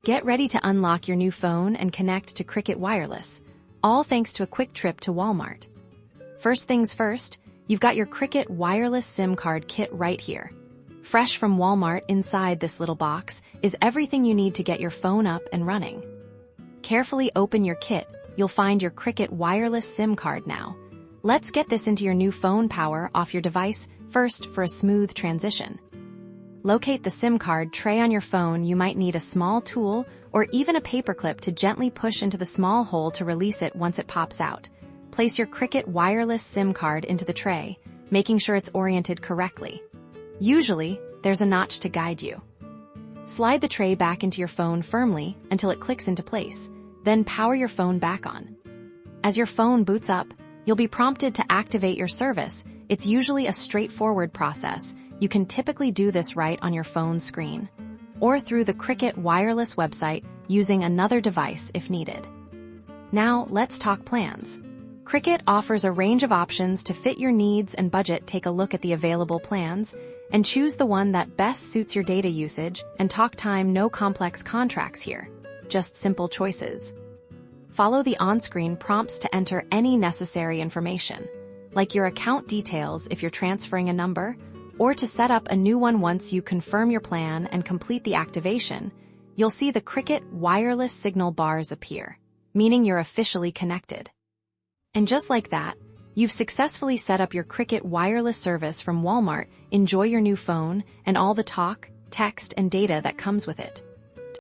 Get ready to unlock your new phone and connect to Cricket Wireless, all thanks to a quick trip to Walmart. First things first, you've got your Cricket Wireless SIM card kit right here. Fresh from Walmart inside this little box is everything you need to get your phone up and running. Carefully open your kit, you'll find your Cricket Wireless SIM card now. Let's get this into your new phone power off your device first for a smooth transition. Locate the SIM card tray on your phone. You might need a small tool or even a paperclip to gently push into the small hole to release it once it pops out. Place your Cricket Wireless SIM card into the tray, making sure it's oriented correctly. Usually, there's a notch to guide you. Slide the tray back into your phone firmly until it clicks into place, then power your phone back on. As your phone boots up, you'll be prompted to activate your service. It's usually a straightforward process. You can typically do this right on your phone screen, or through the Cricket Wireless website using another device if needed. Now, let's talk plans. Cricket offers a range of options to fit your needs and budget. Take a look at the available plans and choose the one that best suits your data usage and talk time. No complex contracts here, just simple choices. Follow the on-screen prompts to enter any necessary information, like your account details if you're transferring a number, or to set up a new one. Once you confirm your plan and complete the activation, you'll see the Cricket Wireless signal bars appear, meaning you're officially connected. And just like that, you've successfully set up your Cricket Wireless service from Walmart. Enjoy your new phone and all the talk, text, and data that comes with it.